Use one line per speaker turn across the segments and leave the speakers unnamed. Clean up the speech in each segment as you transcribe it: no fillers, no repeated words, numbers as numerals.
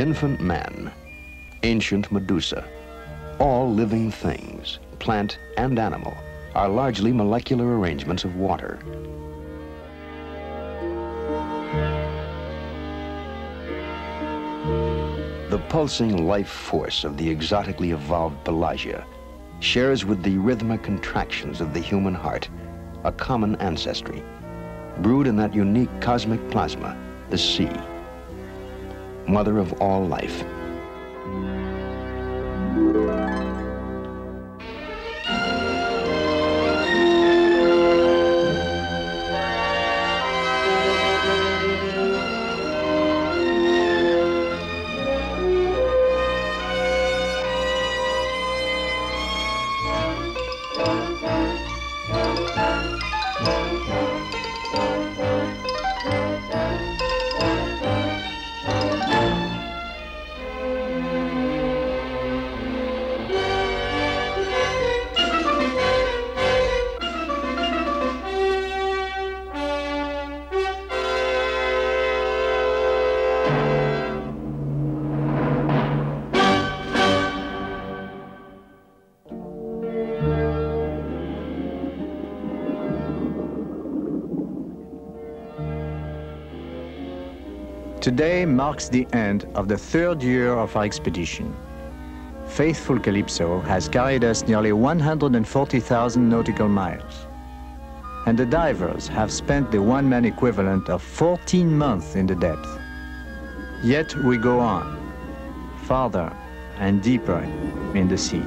Infant man, ancient Medusa, all living things, plant and animal, are largely molecular arrangements of water. The pulsing life force of the exotically evolved Pelagia shares with the rhythmic contractions of the human heart a common ancestry, brewed in that unique cosmic plasma, the sea, mother of all life.
Today marks the end of the third year of our expedition. Faithful Calypso has carried us nearly 140,000 nautical miles. And the divers have spent the one-man equivalent of 14 months in the depth. Yet we go on, farther and deeper in the sea.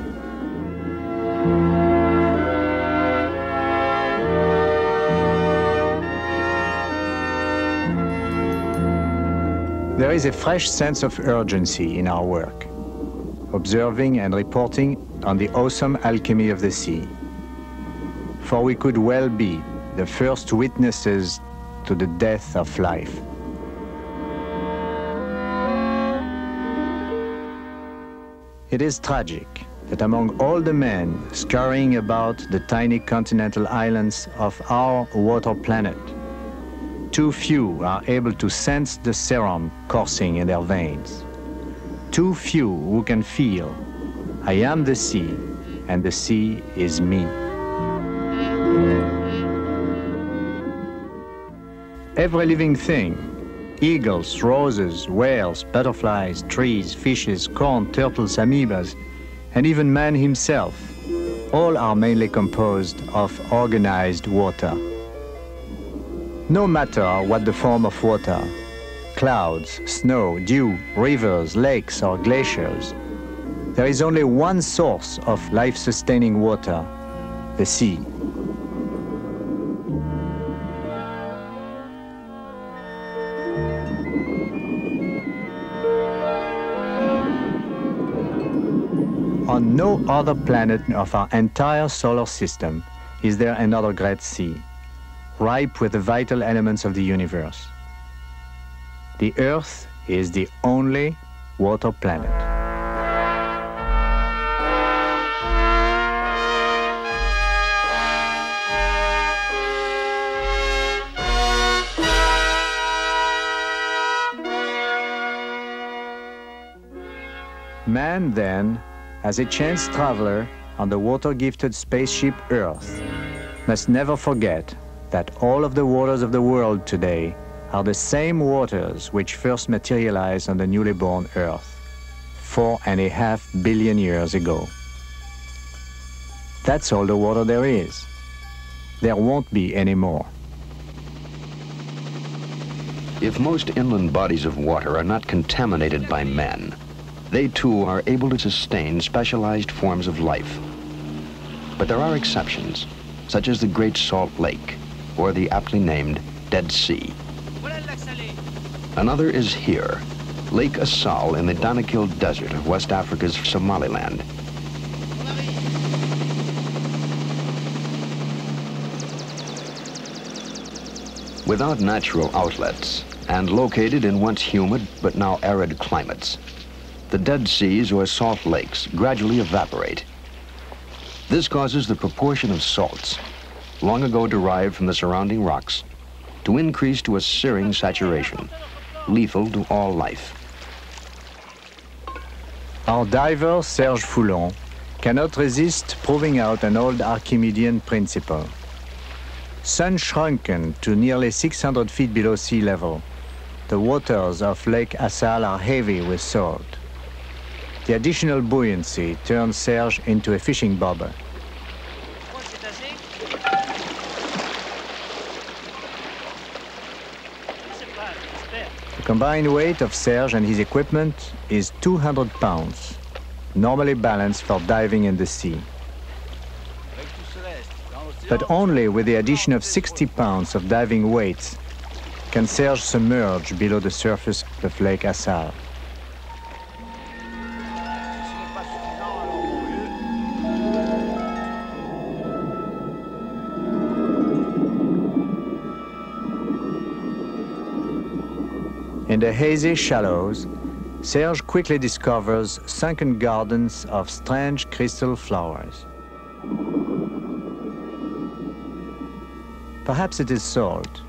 There is a fresh sense of urgency in our work, observing and reporting on the awesome alchemy of the sea. For we could well be the first witnesses to the death of life. It is tragic that among all the men scurrying about the tiny continental islands of our water planet, too few are able to sense the serum coursing in their veins. Too few who can feel, I am the sea, and the sea is me. Every living thing, eagles, roses, whales, butterflies, trees, fishes, corn, turtles, amoebas, and even man himself, all are mainly composed of organized water. No matter what the form of water, clouds, snow, dew, rivers, lakes, or glaciers, there is only one source of life-sustaining water, the sea. On no other planet of our entire solar system is there another great sea, ripe with the vital elements of the universe. The Earth is the only water planet. Man, then, as a chance traveler on the water-gifted spaceship Earth, must never forget that all of the waters of the world today are the same waters which first materialized on the newly born Earth 4.5 billion years ago. That's all the water there is. There won't be any more.
If most inland bodies of water are not contaminated by man, they too are able to sustain specialized forms of life. But there are exceptions, such as the Great Salt Lake, or the aptly named Dead Sea. Another is here, Lake Assal in the Danakil Desert of West Africa's Somaliland. Without natural outlets, and located in once humid but now arid climates, the dead seas or salt lakes gradually evaporate. This causes the proportion of salts, long ago derived from the surrounding rocks, to increase to a searing saturation, lethal to all life.
Our diver, Serge Foulon, cannot resist proving out an old Archimedean principle. Sun shrunken to nearly 600 feet below sea level, the waters of Lake Assal are heavy with salt. The additional buoyancy turns Serge into a fishing bobber. The combined weight of Serge and his equipment is 200 pounds, normally balanced for diving in the sea. But only with the addition of 60 pounds of diving weights can Serge submerge below the surface of Lake Assal. In the hazy shallows, Serge quickly discovers sunken gardens of strange crystal flowers. Perhaps it is salt.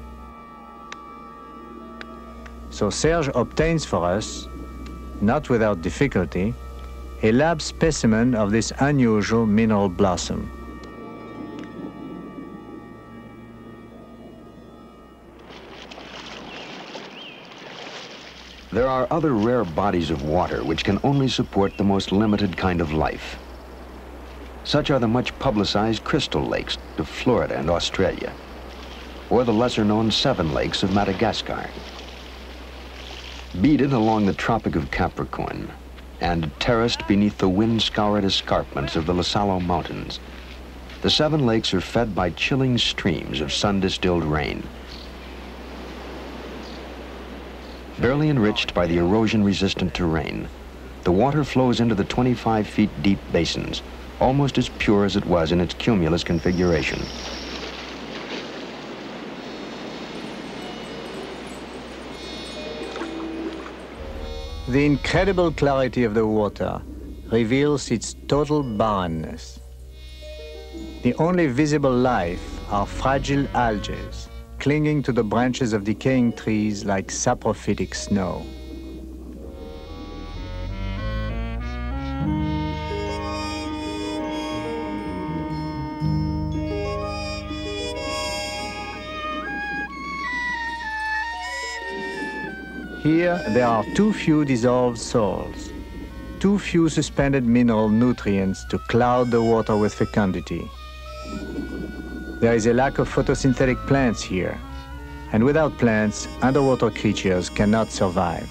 So Serge obtains for us, not without difficulty, a lab specimen of this unusual mineral blossom.
There are other rare bodies of water which can only support the most limited kind of life. Such are the much publicized crystal lakes of Florida and Australia, or the lesser-known Seven Lakes of Madagascar. Beaded along the Tropic of Capricorn and terraced beneath the wind-scoured escarpments of the Lasalo Mountains, the Seven Lakes are fed by chilling streams of sun-distilled rain. Barely enriched by the erosion-resistant terrain, the water flows into the 25 feet deep basins, almost as pure as it was in its cumulus configuration.
The incredible clarity of the water reveals its total barrenness. The only visible life are fragile algae, clinging to the branches of decaying trees like saprophytic snow. Here, there are too few dissolved salts, too few suspended mineral nutrients to cloud the water with fecundity. There is a lack of photosynthetic plants here, and without plants, underwater creatures cannot survive.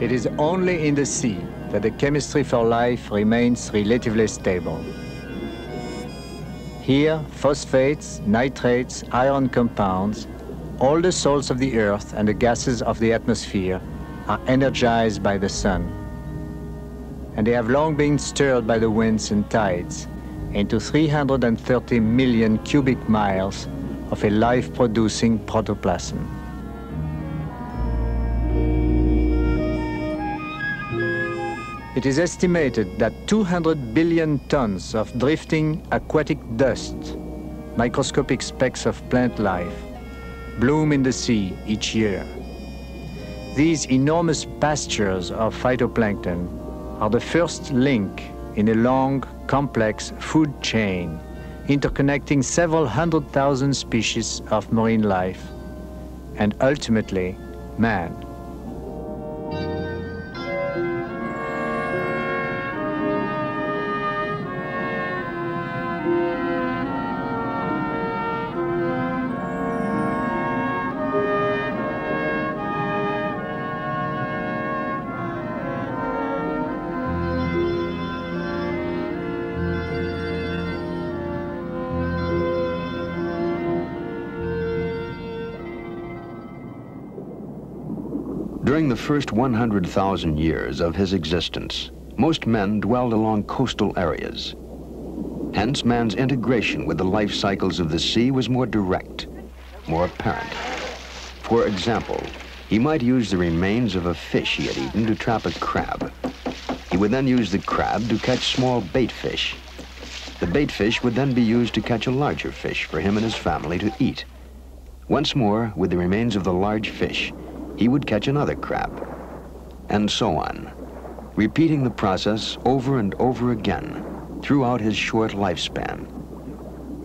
It is only in the sea that the chemistry for life remains relatively stable. Here, phosphates, nitrates, iron compounds, all the salts of the earth and the gases of the atmosphere are energized by the sun. And they have long been stirred by the winds and tides into 330 million cubic miles of a life-producing protoplasm. It is estimated that 200 billion tons of drifting aquatic dust, microscopic specks of plant life, bloom in the sea each year. These enormous pastures of phytoplankton are the first link in a long, complex food chain interconnecting several 100,000 species of marine life and ultimately man.
During the first 100,000 years of his existence, most men dwelled along coastal areas. Hence, man's integration with the life cycles of the sea was more direct, more apparent. For example, He might use the remains of a fish he had eaten to trap a crab. He would then use the crab to catch small bait fish. The bait fish would then be used to catch a larger fish for him and his family to eat. Once more, with the remains of the large fish, he would catch another crab, and so on, repeating the process over and over again throughout his short lifespan.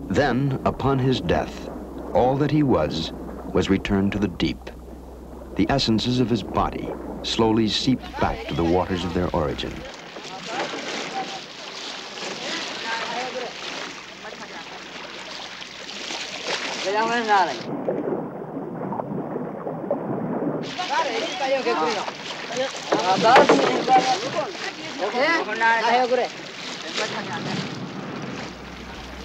Then, upon his death, all that he was returned to the deep. The essences of his body slowly seeped back to the waters of their origin.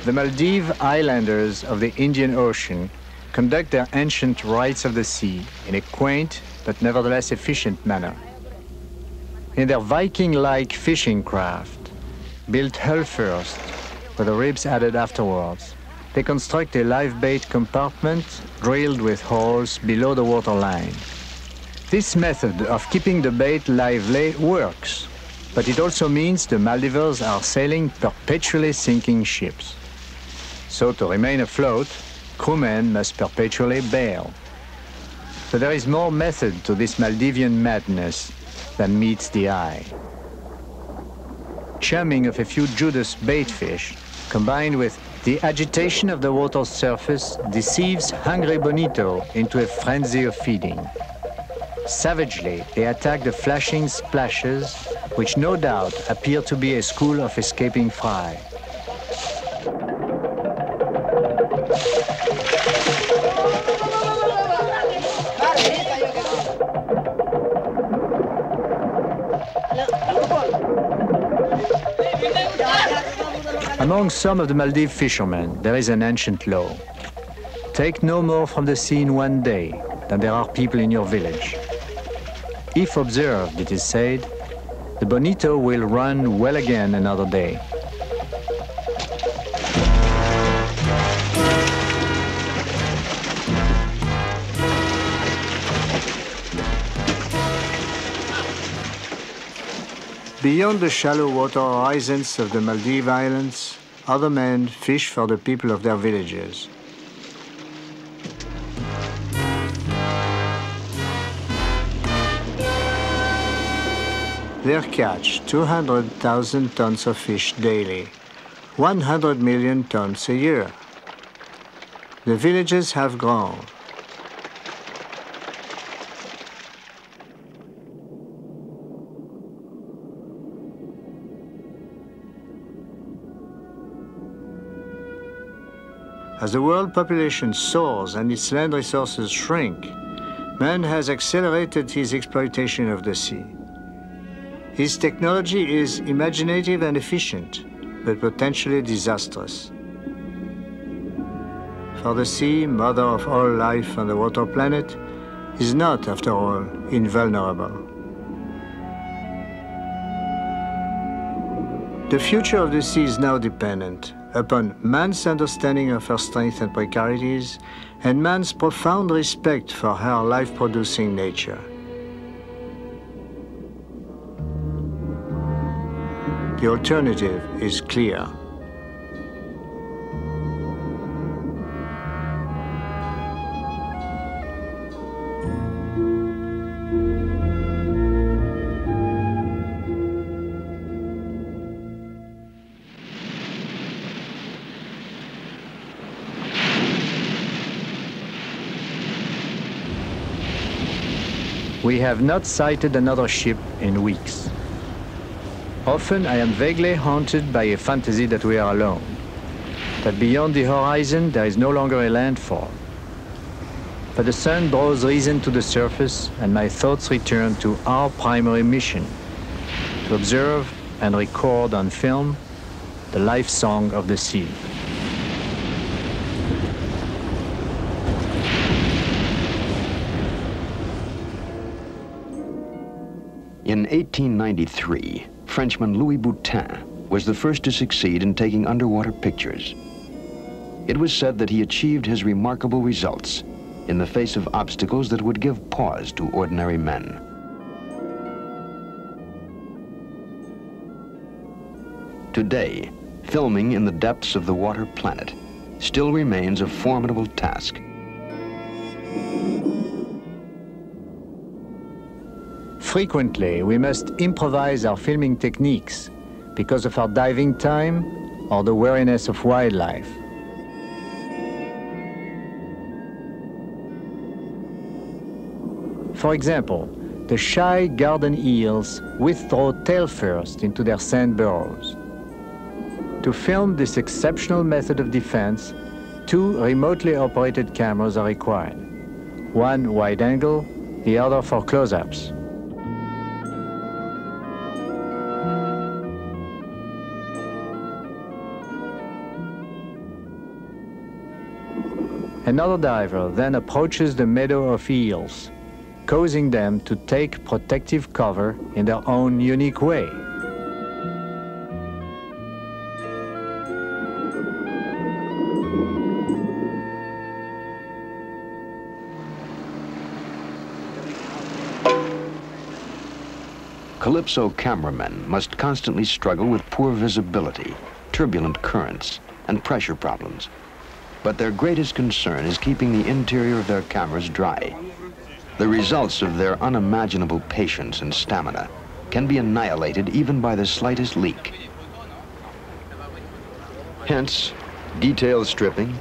The Maldives Islanders of the Indian Ocean conduct their ancient rites of the sea in a quaint but nevertheless efficient manner. In their Viking-like fishing craft, built hull first, with the ribs added afterwards, they construct a live bait compartment drilled with holes below the waterline. This method of keeping the bait lively works, but it also means the Maldives are sailing perpetually sinking ships. So to remain afloat, crewmen must perpetually bail. So there is more method to this Maldivian madness than meets the eye. Chumming of a few Judas baitfish, combined with the agitation of the water's surface, deceives hungry bonito into a frenzy of feeding. Savagely, they attack the flashing splashes, which no doubt appear to be a school of escaping fry. Among some of the Maldives fishermen, there is an ancient law. Take no more from the sea in one day than there are people in your village. If observed, it is said, the bonito will run well again another day. Beyond the shallow water horizons of the Maldives Islands, other men fish for the people of their villages. They catch 200,000 tons of fish daily, 100 million tons a year. The villages have grown. As the world population soars and its land resources shrink, man has accelerated his exploitation of the sea. His technology is imaginative and efficient, but potentially disastrous. For the sea, mother of all life on the water planet, is not, after all, invulnerable. The future of the sea is now dependent upon man's understanding of her strengths and precarities, and man's profound respect for her life-producing nature. The alternative is clear. We have not sighted another ship in weeks. Often I am vaguely haunted by a fantasy that we are alone, that beyond the horizon there is no longer a landfall. But the sun draws reason to the surface, and my thoughts return to our primary mission, to observe and record on film the life song of the sea.
In 1893, Frenchman Louis Boutin was the first to succeed in taking underwater pictures. It was said that he achieved his remarkable results in the face of obstacles that would give pause to ordinary men. Today, filming in the depths of the water planet still remains a formidable task.
Frequently, we must improvise our filming techniques because of our diving time or the wariness of wildlife. For example, the shy garden eels withdraw tail first into their sand burrows. To film this exceptional method of defense, 2 remotely operated cameras are required. One wide angle, the other for close-ups. Another diver then approaches the meadow of eels, causing them to take protective cover in their own unique way.
Calypso cameramen must constantly struggle with poor visibility, turbulent currents, and pressure problems. But their greatest concern is keeping the interior of their cameras dry. The results of their unimaginable patience and stamina can be annihilated even by the slightest leak. Hence, detailed stripping,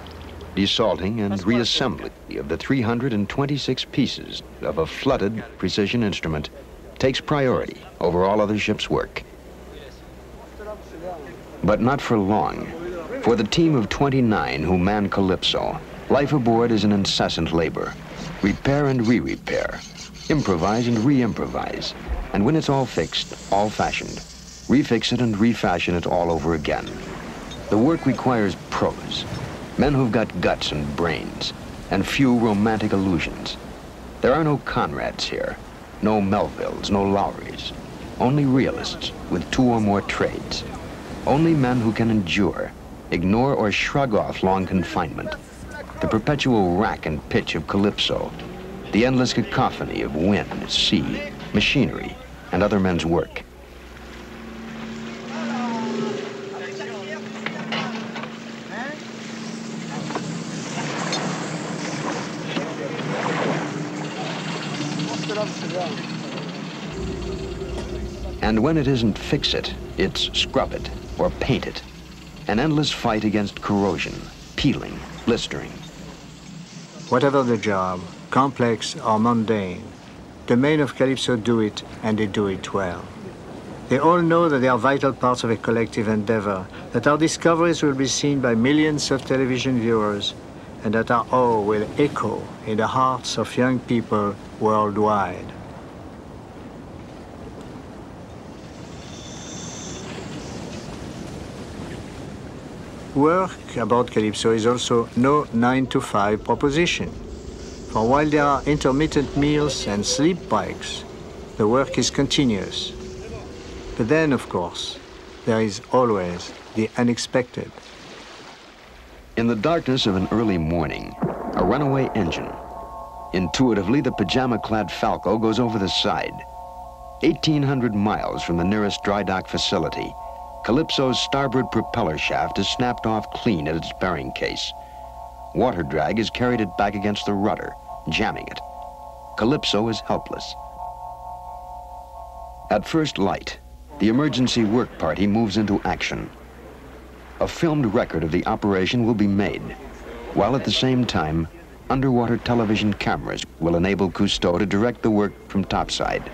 desalting, and reassembly of the 326 pieces of a flooded precision instrument takes priority over all other ship's work. But not for long. For the team of 29 who man Calypso, life aboard is an incessant labor. Repair and re-repair, improvise and re-improvise, and when it's all fixed, all fashioned, refix it and refashion it all over again. The work requires pros, men who've got guts and brains, and few romantic illusions. There are no Conrads here, no Melvilles, no Lowrys, only realists with 2 or more trades, only men who can endure, ignore or shrug off long confinement, the perpetual rack and pitch of Calypso, the endless cacophony of wind, sea, machinery, and other men's work. And when it isn't fix it, it's scrub it or paint it. An endless fight against corrosion, peeling, blistering.
Whatever the job, complex or mundane, the men of Calypso do it, and they do it well. They all know that they are vital parts of a collective endeavor, that our discoveries will be seen by millions of television viewers, and that our awe will echo in the hearts of young people worldwide. Work aboard Calypso is also no 9-to-5 proposition. For while there are intermittent meals and sleep breaks, the work is continuous. But then, of course, there is always the unexpected.
In the darkness of an early morning, a runaway engine. Intuitively, the pajama-clad Falco goes over the side. 1,800 miles from the nearest dry dock facility, Calypso's starboard propeller shaft is snapped off clean at its bearing case. Water drag has carried it back against the rudder, jamming it. Calypso is helpless. At first light, the emergency work party moves into action. A filmed record of the operation will be made, while at the same time, underwater television cameras will enable Kustoa to direct the work from topside.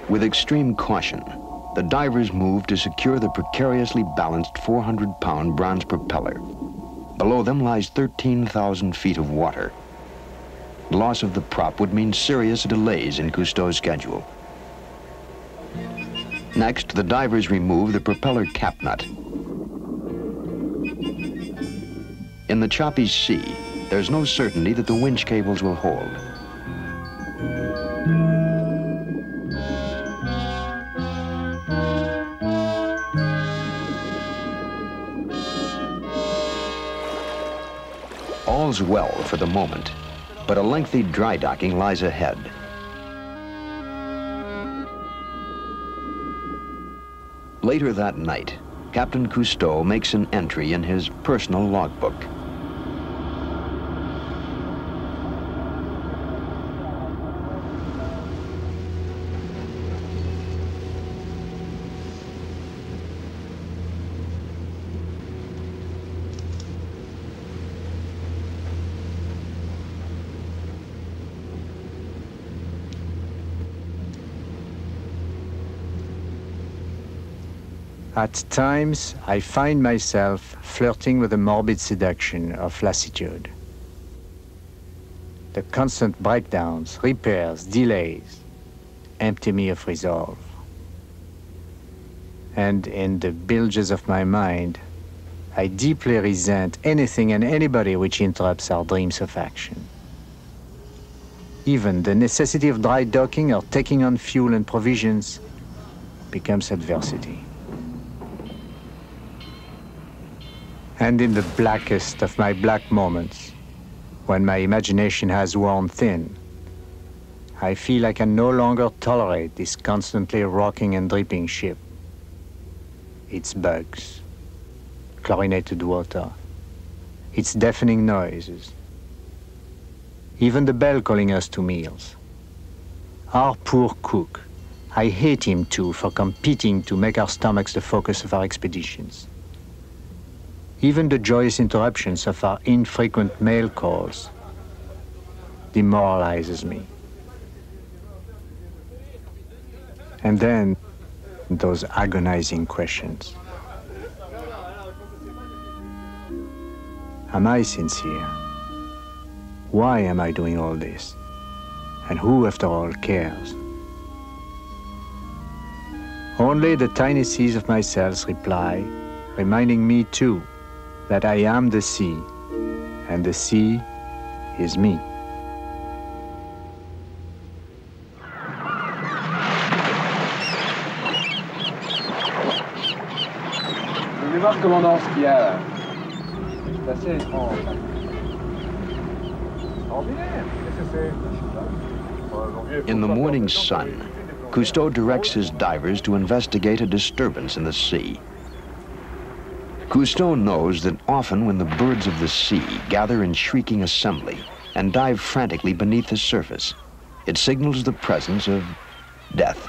With extreme caution, the divers move to secure the precariously balanced 400-pound bronze propeller. Below them lies 13,000 feet of water. Loss of the prop would mean serious delays in Kustoa's schedule. Next, the divers remove the propeller cap nut. In the choppy sea, there's no certainty that the winch cables will hold. all's well for the moment, but a lengthy dry docking lies ahead. Later that night, Captain Kustoa makes an entry in his personal logbook.
At times, I find myself flirting with the morbid seduction of lassitude. The constant breakdowns, repairs, delays empty me of resolve. And in the bilges of my mind, I deeply resent anything and anybody which interrupts our dreams of action. Even the necessity of dry docking or taking on fuel and provisions becomes adversity. And in the blackest of my black moments, when my imagination has worn thin, I feel I can no longer tolerate this constantly rocking and dripping ship. Its bugs, chlorinated water, its deafening noises, even the bell calling us to meals. Our poor cook, I hate him too for competing to make our stomachs the focus of our expeditions. Even the joyous interruptions of our infrequent mail calls demoralizes me. And then those agonizing questions. Am I sincere? Why am I doing all this? And who, after all, cares? Only the tiny seas of my cells reply, reminding me too that I am the sea, and the sea is me.
Je vais voir commandant ce qu'il y a là. C'est assez étrange. Ordinaire.
In the morning sun, Kustoa directs his divers to investigate a disturbance in the sea. Kustoa knows that often when the birds of the sea gather in shrieking assembly and dive frantically beneath the surface, it signals the presence of death.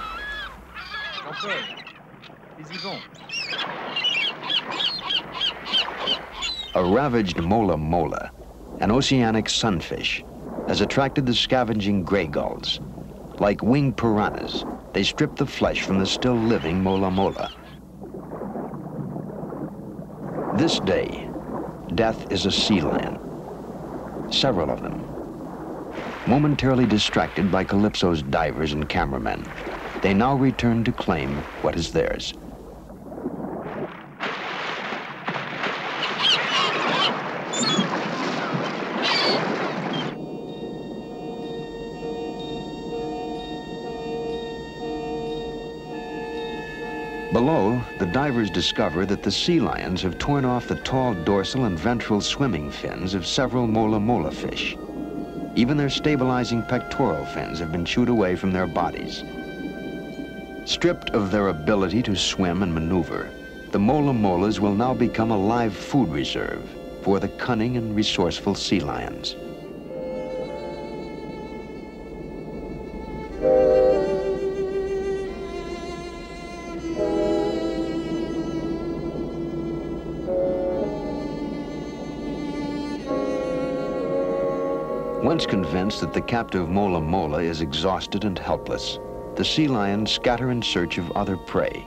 A ravaged mola mola, an oceanic sunfish, has attracted the scavenging gray gulls. Like winged piranhas, they strip the flesh from the still living mola mola. This day, death is a sea lion, several of them. Momentarily distracted by Calypso's divers and cameramen, they now return to claim what is theirs. Below, the divers discover that the sea lions have torn off the tall dorsal and ventral swimming fins of several mola mola fish. Even their stabilizing pectoral fins have been chewed away from their bodies. Stripped of their ability to swim and maneuver, the mola molas will now become a live food reserve for the cunning and resourceful sea lions. Once convinced that the captive mola mola is exhausted and helpless, the sea lions scatter in search of other prey.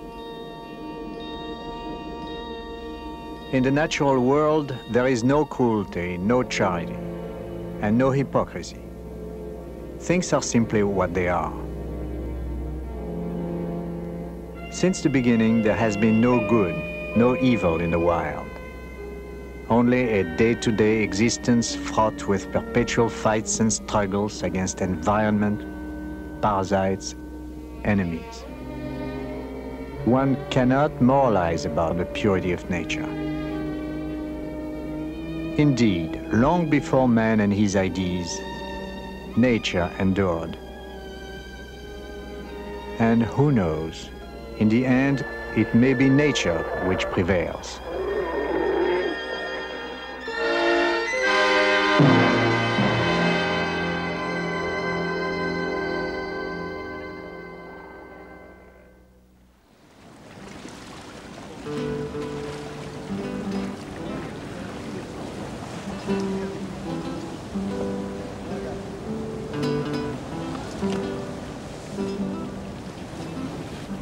In the natural world, there is no cruelty, no charity, and no hypocrisy. Things are simply what they are. Since the beginning, there has been no good, no evil in the wild. Only a day-to-day existence fraught with perpetual fights and struggles against environment, parasites, enemies. One cannot moralize about the purity of nature. Indeed, long before man and his ideas, nature endured. And who knows, in the end, it may be nature which prevails.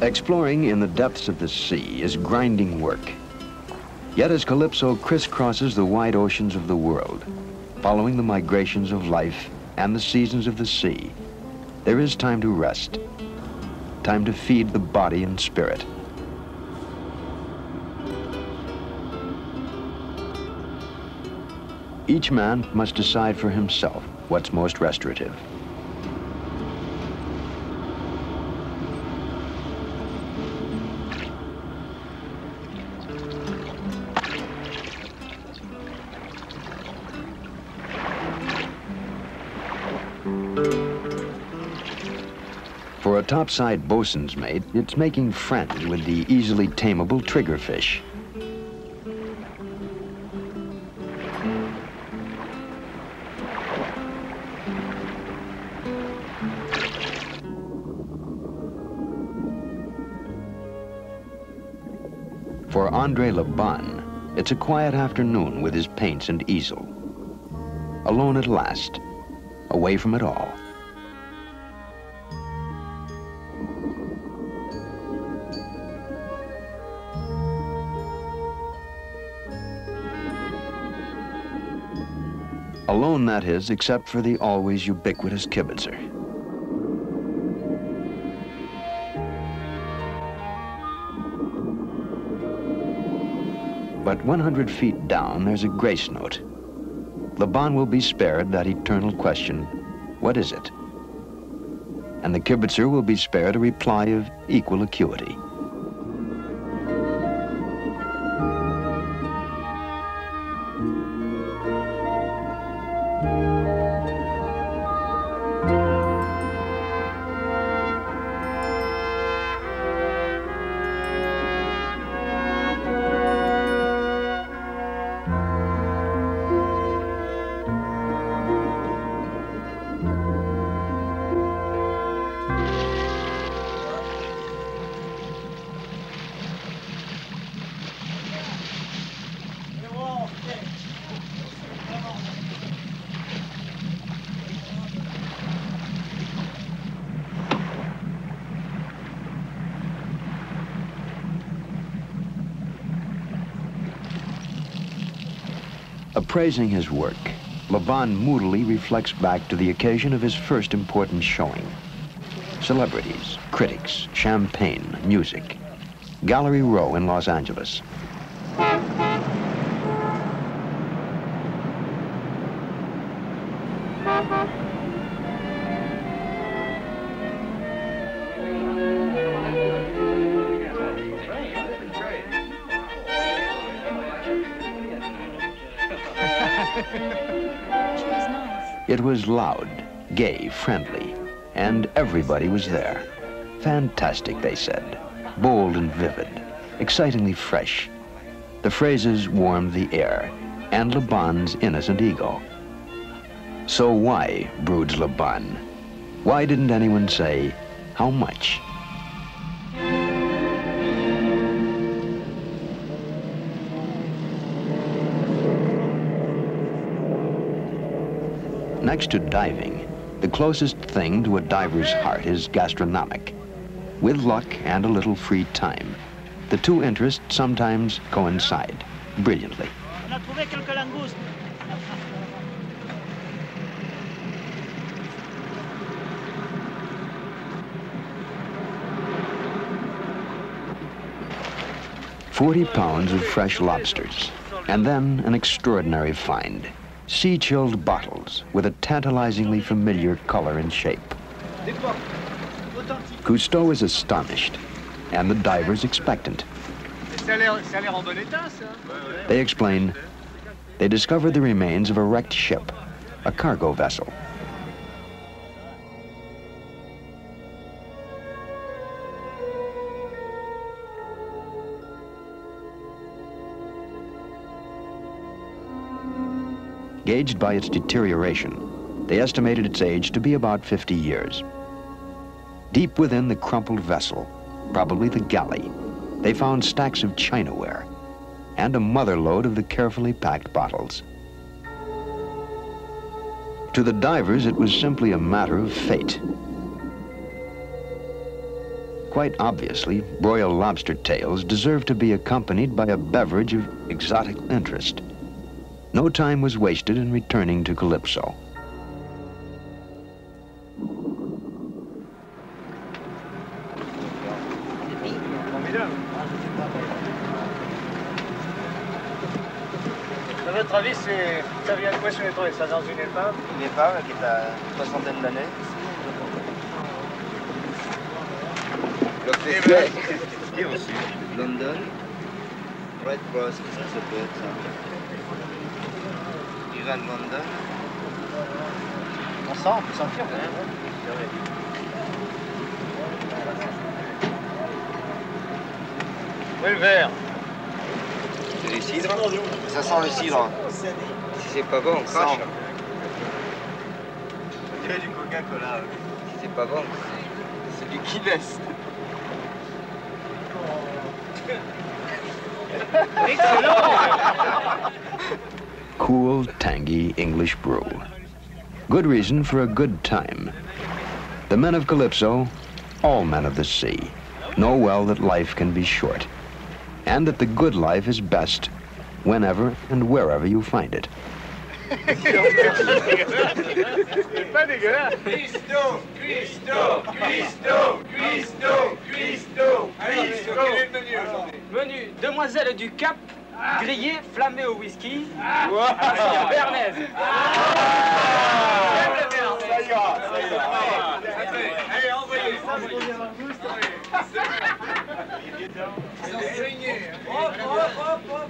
Exploring in the depths of the sea is grinding work. Yet as Calypso crisscrosses the wide oceans of the world, following the migrations of life and the seasons of the sea, there is time to rest, time to feed the body and spirit. Each man must decide for himself what's most restorative. For a topside bosun's mate, it's making friends with the easily tameable triggerfish. For Andre Laban, it's a quiet afternoon with his paints and easel. Alone at last, away from it all. Alone, that is, except for the always ubiquitous kibitzer. But 100 feet down, there's a grace note. Laban will be spared that eternal question, what is it? And the kibitzer will be spared a reply of equal acuity. Appraising his work, Laban moodily reflects back to the occasion of his first important showing. Celebrities, critics, champagne, music. Gallery Row in Los Angeles. It was loud, gay, friendly, and everybody was there. Fantastic, they said. Bold and vivid, excitingly fresh. The phrases warmed the air, and Laban's innocent ego. So why, broods Laban? Why didn't anyone say, how much? Next to diving, the closest thing to a diver's heart is gastronomic. With luck and a little free time, the two interests sometimes coincide brilliantly. "40 pounds of fresh lobsters, and then an extraordinary find. Sea-chilled bottles with a tantalizingly familiar color and shape." Kustoa is astonished, and the divers expectant. They explain, they discovered the remains of a wrecked ship, a cargo vessel. Gauged by its deterioration, they estimated its age to be about 50 years. Deep within the crumpled vessel, probably the galley, they found stacks of chinaware and a mother lode of the carefully packed bottles. To the divers, it was simply a matter of fate. Quite obviously, broiled lobster tails deserved to be accompanied by a beverage of exotic interest. No time was wasted in returning to Calypso.
À votre avis, ça vient de quoi sur les trouver ça dans une épave?
Une épave qui est à une soixantaine d'années. Et aussi, London, Red Cross, qu'est-ce que ça peut être ça? Iran, London.
On peut sentir quand même. Où est le verre?
C'est du cidre. Ça sent le cidre. Si c'est pas bon, on crache. On dirait du Coca-Cola. Si c'est pas bon, c'est du Guinness.
Cool, tangy English brew. Good reason for a good time. The men of Calypso, all men of the sea, know well that life can be short, and that the good life is best whenever and wherever you find it.
Cuisto, Cuisto, Cuisto, Cuisto, Cuisto. Quel est le menu aujourd'hui?
Menu demoiselle du Cap, grillée, flammée au whisky. Bernaise.
Ça ira, ça ira. Allez, envoyez. Hop, hop, hop, hop.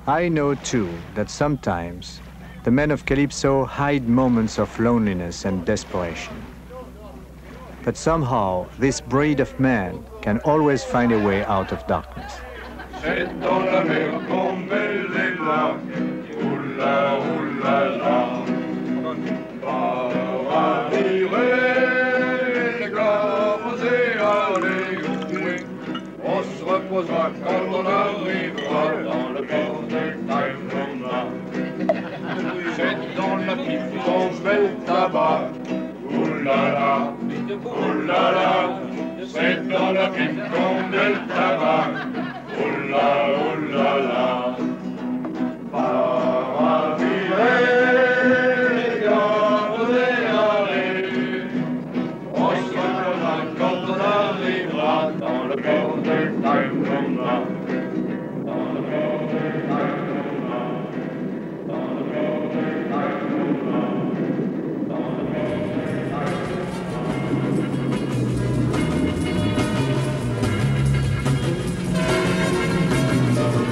I know too that sometimes the men of Calypso hide moments of loneliness and desperation. But somehow this breed of man can always find a way out of darkness.
C'est dans la mer comme elle est là, oula, oula, là. Paradis, les gars, posez à l'écouter. On se reposera quand on arrivera dans le port de Taïmona. C'est dans la pipe qu'on fait le tabac, oula, oula, c'est dans la pipe qu'on met le tabac. Oh là là, paradis, les gars, vous allez, on se reverra quand on arrivera dans le port de Taïmona. Dans le port de Taïmona, dans le port de Taïmona, dans le port de Taïmona.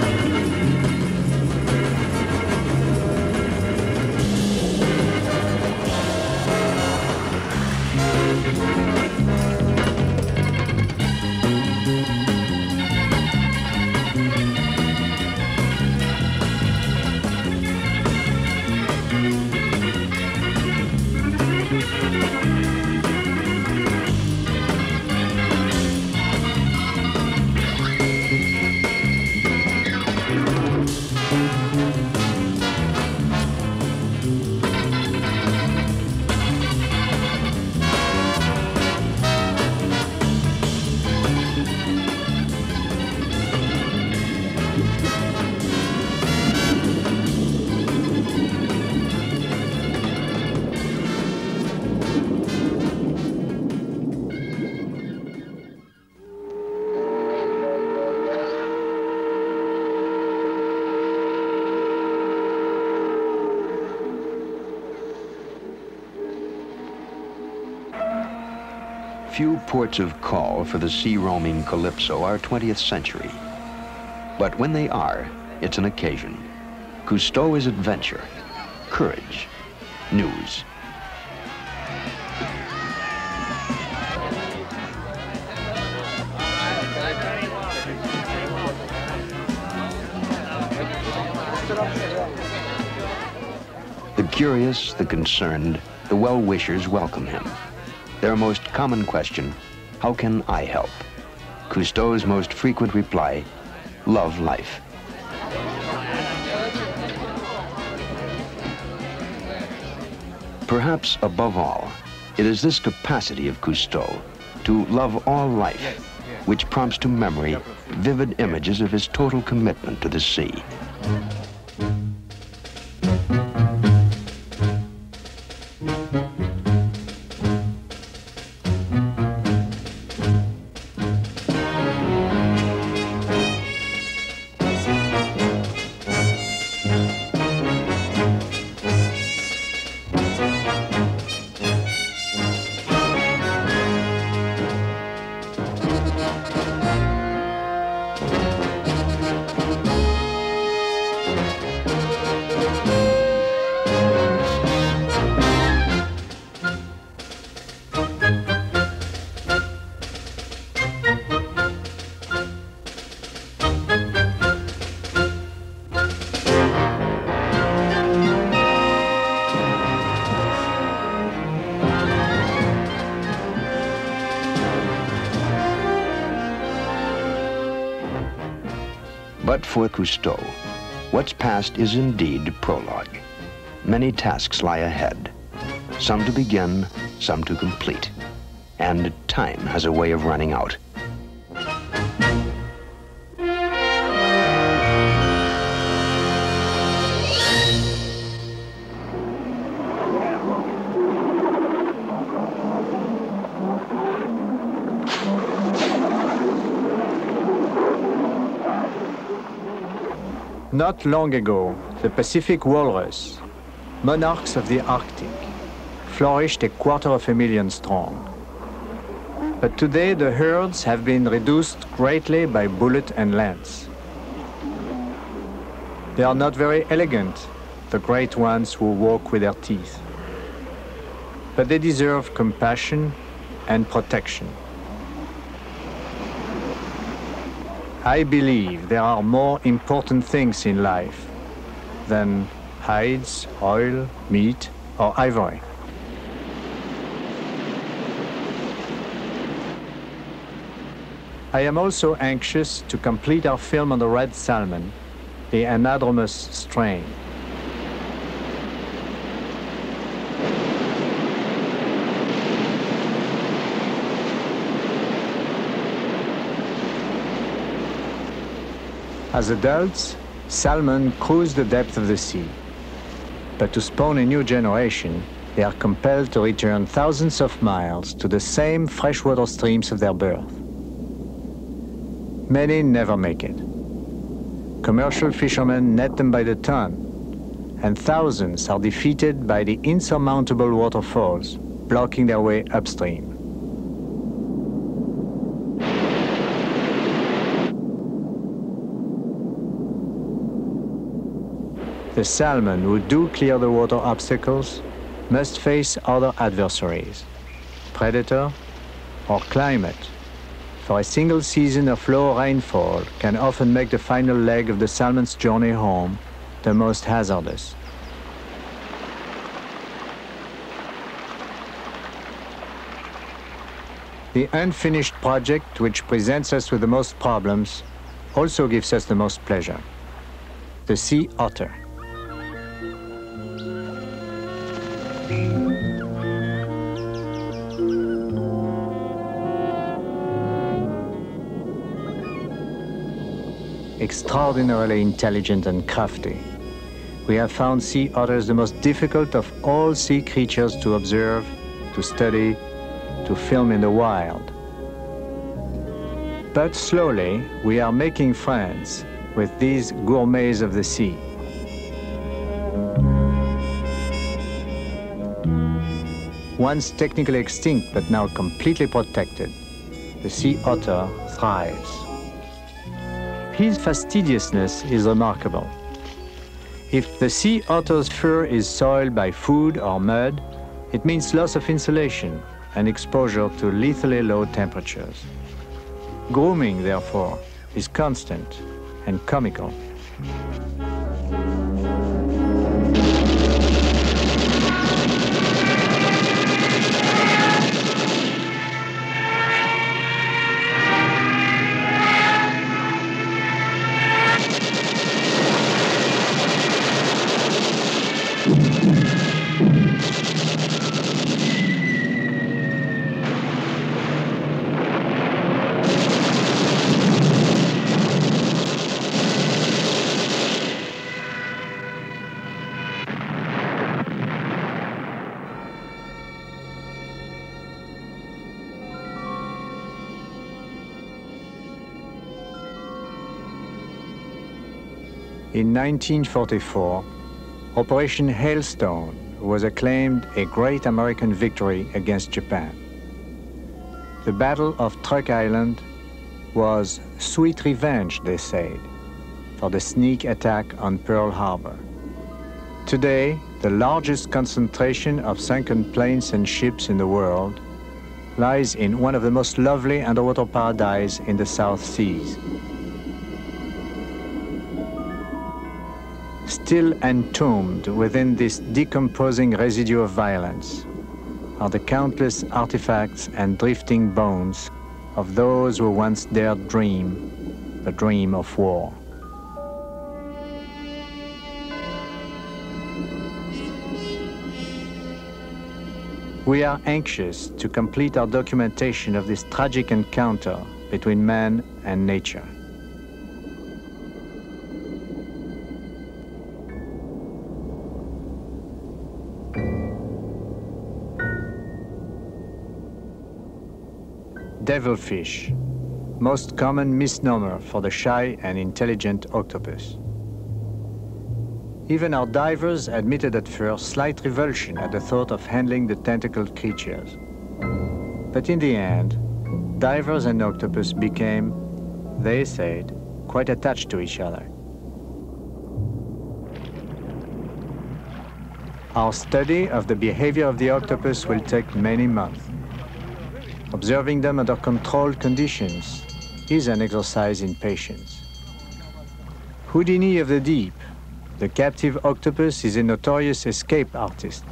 Few ports of call for the sea-roaming calypso are 20th century. But when they are, it's an occasion. Kustoa is adventure, courage, news. The curious, the concerned, the well-wishers welcome him. Their most common question, how can I help? Kustoa's most frequent reply, love life. Perhaps above all, it is this capacity of Kustoa to love all life, which prompts to memory vivid images of his total commitment to the sea. But for Kustoa, what's past is indeed prologue. Many tasks lie ahead, some to begin, some to complete. And time has a way of running out.
Not long ago, the Pacific walrus, monarchs of the Arctic, flourished 250,000 strong. But today the herds have been reduced greatly by bullet and lance. They are not very elegant, the great ones who walk with their teeth. But they deserve compassion and protection. I believe there are more important things in life than hides, oil, meat, or ivory. I am also anxious to complete our film on the red salmon, the anadromous strain. As adults, salmon cruise the depth of the sea. But to spawn a new generation, they are compelled to return thousands of miles to the same freshwater streams of their birth. Many never make it. Commercial fishermen net them by the ton, and thousands are defeated by the insurmountable waterfalls, blocking their way upstream. The salmon who do clear the water obstacles must face other adversaries, predator or climate, for a single season of low rainfall can often make the final leg of the salmon's journey home the most hazardous. The unfinished project, which presents us with the most problems, also gives us the most pleasure. The sea otter. Extraordinarily intelligent and crafty, we have found sea otters the most difficult of all sea creatures to observe, to study, to film in the wild. But slowly, we are making friends with these gourmets of the sea. once technically extinct but now completely protected. The sea otter thrives. His fastidiousness is remarkable. If the sea otter's fur is soiled by food or mud, it means loss of insulation and exposure to lethally low temperatures. Grooming, therefore, is constant and comical. In 1944, Operation Hailstone was acclaimed a great American victory against Japan. The Battle of Truk Island was sweet revenge, they said, for the sneak attack on Pearl Harbor. Today, the largest concentration of sunken planes and ships in the world lies in one of the most lovely underwater paradises in the South Seas. Still entombed within this decomposing residue of violence are the countless artifacts and drifting bones of those who once dared dream the dream of war. We are anxious to complete our documentation of this tragic encounter between man and nature. Devilfish, most common misnomer for the shy and intelligent octopus. Even our divers admitted at first slight revulsion at the thought of handling the tentacled creatures. But in the end, divers and octopus became, they said, quite attached to each other. Our study of the behavior of the octopus will take many months. Observing them under controlled conditions is an exercise in patience. Houdini of the deep, the captive octopus is a notorious escape artist.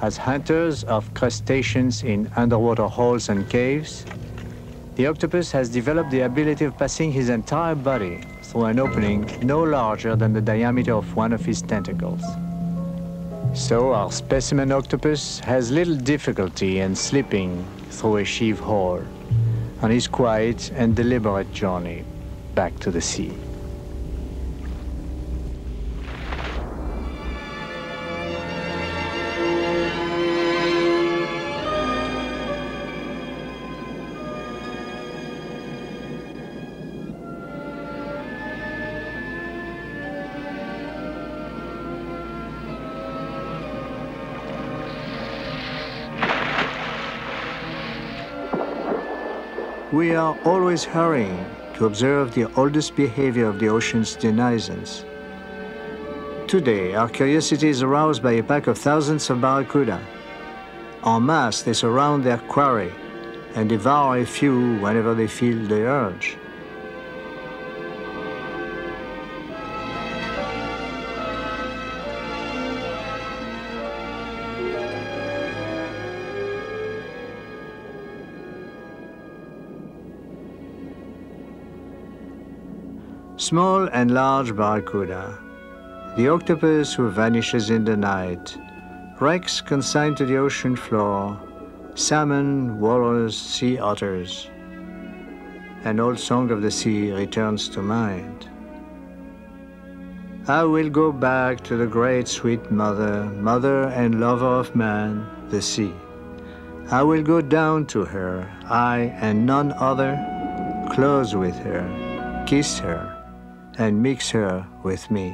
As hunters of crustaceans in underwater holes and caves, the octopus has developed the ability of passing his entire body through an opening no larger than the diameter of one of his tentacles. So our specimen octopus has little difficulty in slipping through a sheave hole on his quiet and deliberate journey back to the sea. We are always hurrying to observe the oldest behavior of the ocean's denizens. Today, our curiosity is aroused by a pack of thousands of barracuda. En masse, they surround their quarry and devour a few whenever they feel the urge. Small and large barracuda, the octopus who vanishes in the night, wrecks consigned to the ocean floor, salmon, walrus, sea otters. An old song of the sea returns to mind. I will go back to the great sweet mother, mother and lover of man, the sea. I will go down to her, I and none other, close with her, kiss her, and mix her with me.